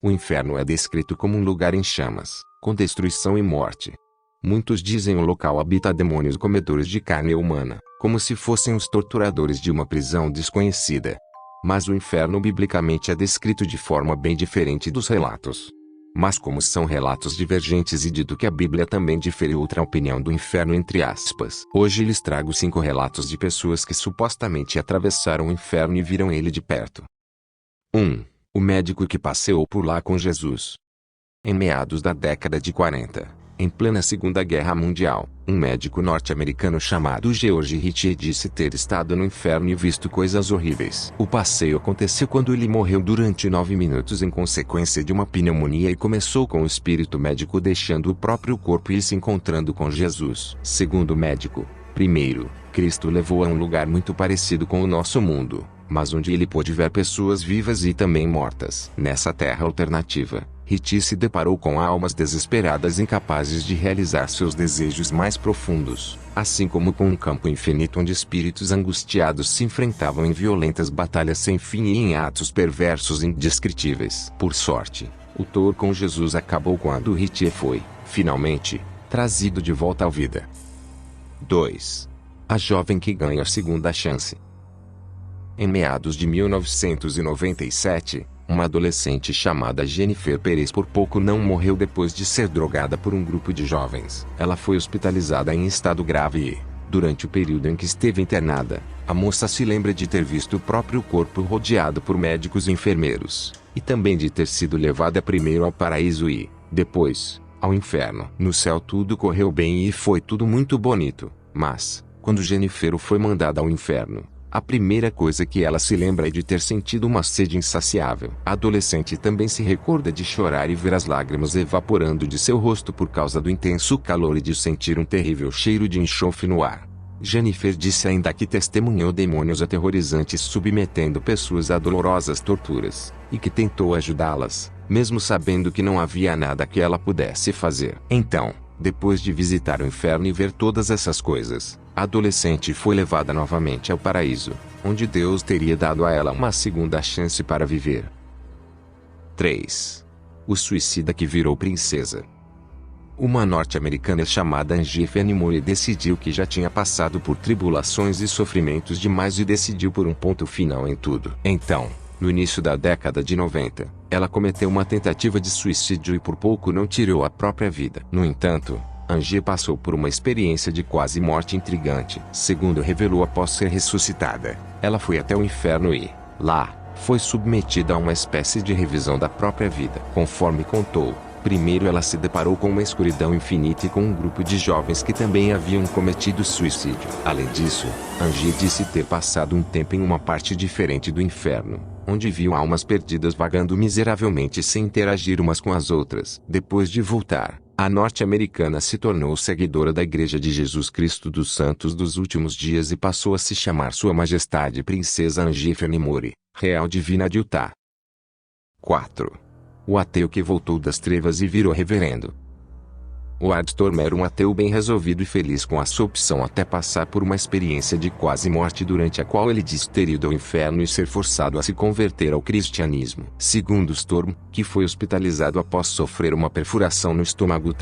O inferno é descrito como um lugar em chamas, com destruição e morte. Muitos dizem o local habita demônios comedores de carne humana, como se fossem os torturadores de uma prisão desconhecida. Mas o inferno biblicamente é descrito de forma bem diferente dos relatos. Mas como são relatos divergentes e dito que a Bíblia também difere outra opinião do inferno entre aspas, hoje lhes trago 5 relatos de pessoas que supostamente atravessaram o inferno e viram ele de perto. 1. O médico que passeou por lá com Jesus. Em meados da década de 40, em plena Segunda Guerra Mundial, um médico norte-americano chamado George Ritchie disse ter estado no inferno e visto coisas horríveis. O passeio aconteceu quando ele morreu durante 9 minutos em consequência de uma pneumonia e começou com o espírito médico deixando o próprio corpo e se encontrando com Jesus. Segundo o médico, primeiro, Cristo levou a um lugar muito parecido com o nosso mundo, mas onde ele pôde ver pessoas vivas e também mortas. Nessa terra alternativa, Ritchie se deparou com almas desesperadas incapazes de realizar seus desejos mais profundos, assim como com um campo infinito onde espíritos angustiados se enfrentavam em violentas batalhas sem fim e em atos perversos indescritíveis. Por sorte, o tour com Jesus acabou quando Ritchie foi, finalmente, trazido de volta à vida. 2. A jovem que ganha a segunda chance. Em meados de 1997, uma adolescente chamada Jennifer Perez por pouco não morreu depois de ser drogada por um grupo de jovens. Ela foi hospitalizada em estado grave e, durante o período em que esteve internada, a moça se lembra de ter visto o próprio corpo rodeado por médicos e enfermeiros, e também de ter sido levada primeiro ao paraíso e, depois, ao inferno. No céu tudo correu bem e foi tudo muito bonito, mas, quando Jennifer foi mandada ao inferno, a primeira coisa que ela se lembra é de ter sentido uma sede insaciável. A adolescente também se recorda de chorar e ver as lágrimas evaporando de seu rosto por causa do intenso calor e de sentir um terrível cheiro de enxofre no ar. Jennifer disse ainda que testemunhou demônios aterrorizantes submetendo pessoas a dolorosas torturas, e que tentou ajudá-las, mesmo sabendo que não havia nada que ela pudesse fazer. Então, depois de visitar o inferno e ver todas essas coisas, a adolescente foi levada novamente ao paraíso, onde Deus teria dado a ela uma segunda chance para viver. 3. O suicida que virou princesa. Uma norte-americana chamada Angie Fenimore decidiu que já tinha passado por tribulações e sofrimentos demais e decidiu por um ponto final em tudo. Então, no início da década de 90, ela cometeu uma tentativa de suicídio e por pouco não tirou a própria vida. No entanto, Angie passou por uma experiência de quase morte intrigante. Segundo revelou após ser ressuscitada, ela foi até o inferno e, lá, foi submetida a uma espécie de revisão da própria vida. Conforme contou, primeiro ela se deparou com uma escuridão infinita e com um grupo de jovens que também haviam cometido suicídio. Além disso, Angie disse ter passado um tempo em uma parte diferente do inferno, onde viu almas perdidas vagando miseravelmente sem interagir umas com as outras. Depois de voltar, a norte-americana se tornou seguidora da Igreja de Jesus Cristo dos Santos dos Últimos Dias e passou a se chamar Sua Majestade Princesa Angie Fenimore, Real Divina de Utah. 4. O ateu que voltou das trevas e virou reverendo. O Ardstorm era um ateu bem resolvido e feliz com a sua opção até passar por uma experiência de quase morte durante a qual ele disse ter ido ao inferno e ser forçado a se converter ao cristianismo. Segundo Storm, que foi hospitalizado após sofrer uma perfuração no estômago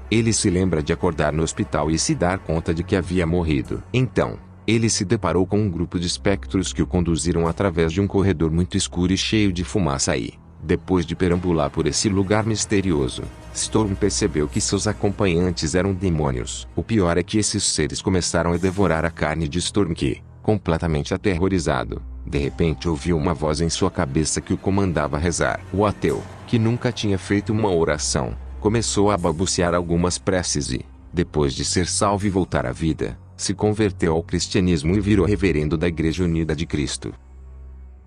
ele se lembra de acordar no hospital e se dar conta de que havia morrido. Então, ele se deparou com um grupo de espectros que o conduziram através de um corredor muito escuro e cheio de fumaça e, depois de perambular por esse lugar misterioso, Storm percebeu que seus acompanhantes eram demônios. O pior é que esses seres começaram a devorar a carne de Storm que, completamente aterrorizado, de repente ouviu uma voz em sua cabeça que o comandava a rezar. O ateu, que nunca tinha feito uma oração, começou a balbuciar algumas preces e, depois de ser salvo e voltar à vida, se converteu ao cristianismo e virou reverendo da Igreja Unida de Cristo.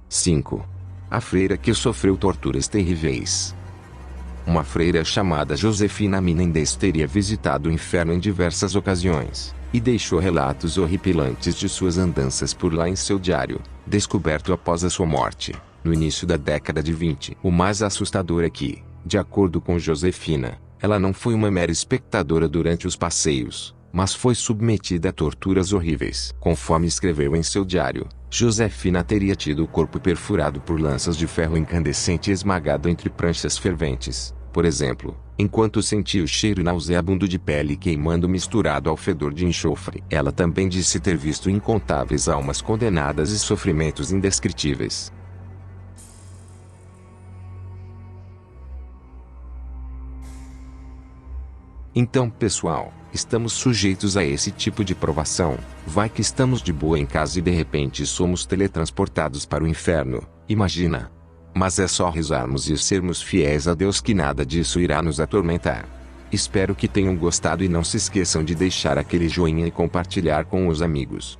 5. A freira que sofreu torturas terríveis. Uma freira chamada Josefina Menendez teria visitado o inferno em diversas ocasiões, e deixou relatos horripilantes de suas andanças por lá em seu diário, descoberto após a sua morte, no início da década de 20. O mais assustador é que, de acordo com Josefina, ela não foi uma mera espectadora durante os passeios, mas foi submetida a torturas horríveis. Conforme escreveu em seu diário, Josefina teria tido o corpo perfurado por lanças de ferro incandescente e esmagado entre pranchas ferventes. Por exemplo, enquanto sentia o cheiro nauseabundo de pele queimando misturado ao fedor de enxofre. Ela também disse ter visto incontáveis almas condenadas e sofrimentos indescritíveis. Então, pessoal, estamos sujeitos a esse tipo de provação. Vai que estamos de boa em casa e de repente somos teletransportados para o inferno. Imagina! Mas é só rezarmos e sermos fiéis a Deus que nada disso irá nos atormentar. Espero que tenham gostado e não se esqueçam de deixar aquele joinha e compartilhar com os amigos.